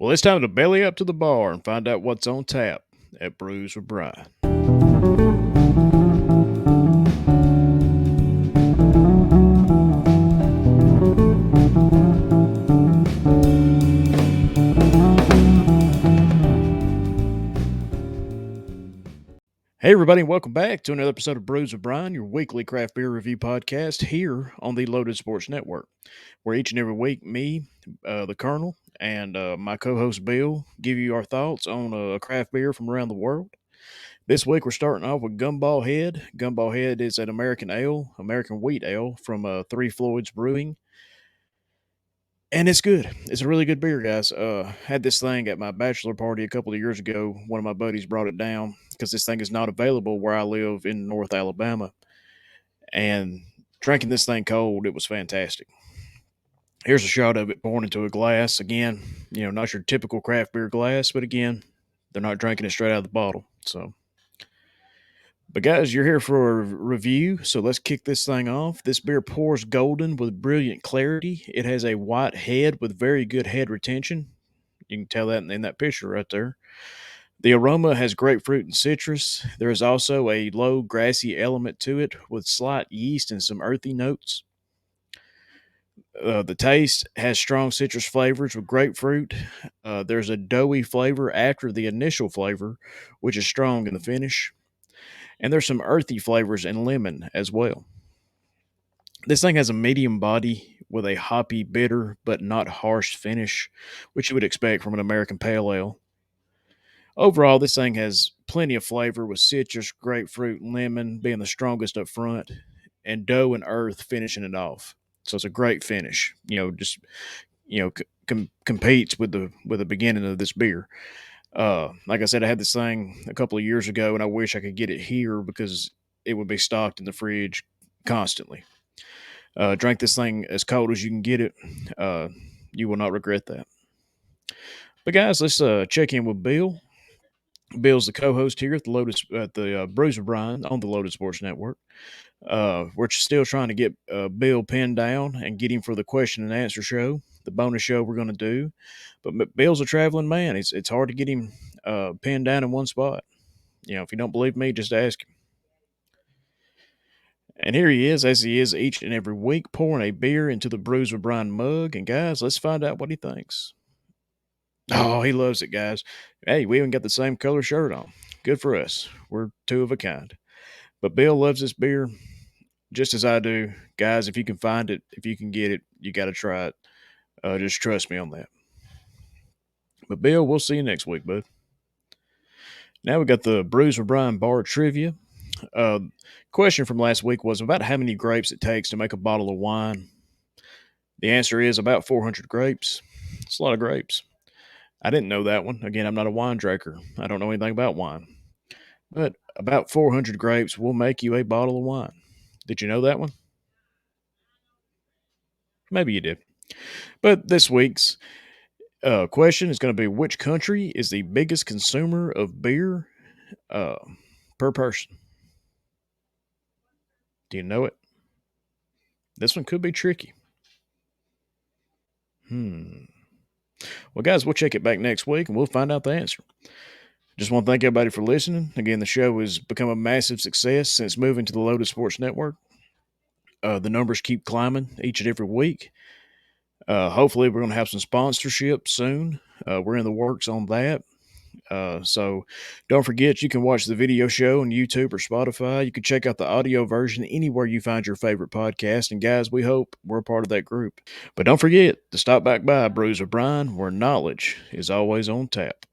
Well, it's time to belly up to the bar and find out what's on tap at Brews with Brian. Hey, everybody, and welcome back to another episode of Brews with Brian, your weekly craft beer review podcast here on the Loaded Sports Network, where each and every week, me, the Colonel, and my co host Bill give you our thoughts on a craft beer from around the world. This week, we're starting off with Gumballhead. Gumballhead is an American wheat ale from Three Floyds Brewing. And it's good. It's a really good beer, guys. Had this thing at my bachelor party a couple of years ago. One of my buddies brought it down because this thing is not available where I live in North Alabama. And drinking this thing cold, it was fantastic. Here's a shot of it poured into a glass. Again, not your typical craft beer glass, but again, they're not drinking it straight out of the bottle. But guys, you're here for a review, so let's kick this thing off. This beer pours golden with brilliant clarity. It has a white head with very good head retention. You can tell that in that picture right there. The aroma has grapefruit and citrus. There is also a low grassy element to it with slight yeast and some earthy notes. The taste has strong citrus flavors with grapefruit. There's a doughy flavor after the initial flavor, which is strong in the finish. And there's some earthy flavors and lemon as well. This thing has a medium body with a hoppy, bitter, but not harsh finish, which you would expect from an American Pale Ale. Overall, this thing has plenty of flavor with citrus, grapefruit, and lemon being the strongest up front, and dough and earth finishing it off. So it's a great finish. Competes with the beginning of this beer. Like I said, I had this thing a couple of years ago, and I wish I could get it here because it would be stocked in the fridge constantly. Drink this thing as cold as you can get it. You will not regret that. But guys, let's check in with Bill. Bill's the co-host here at the Brews with Brian on the Loaded Sports Network. We're still trying to get Bill pinned down and get him for the question and answer show, the bonus show we're going to do. But Bill's a traveling man. It's hard to get him pinned down in one spot. If you don't believe me, just ask him. And here he is, as he is each and every week, pouring a beer into the Brews with Brian mug. And guys, let's find out what he thinks. Oh, he loves it, guys. Hey, we even got the same color shirt on. Good for us. We're two of a kind. But Bill loves this beer just as I do. Guys, if you can find it, if you can get it, you got to try it. Just trust me on that. But Bill, we'll see you next week, bud. Now we got the Brews with Brian bar trivia. Question from last week was about how many grapes it takes to make a bottle of wine. The answer is about 400 grapes. It's a lot of grapes. I didn't know that one. Again, I'm not a wine drinker. I don't know anything about wine. But about 400 grapes will make you a bottle of wine. Did you know that one? Maybe you did. But this week's question is going to be, which country is the biggest consumer of beer per person? Do you know it? This one could be tricky. Well, guys, we'll check it back next week and we'll find out the answer. Just want to thank everybody for listening. Again, the show has become a massive success since moving to the Lotus Sports Network. The numbers keep climbing each and every week. Hopefully, we're going to have some sponsorship soon. We're in the works on that. So don't forget, you can watch the video show on YouTube or Spotify. You can check out the audio version anywhere you find your favorite podcast. And guys, we hope we're a part of that group. But don't forget to stop back by Brews with Brian, where knowledge is always on tap.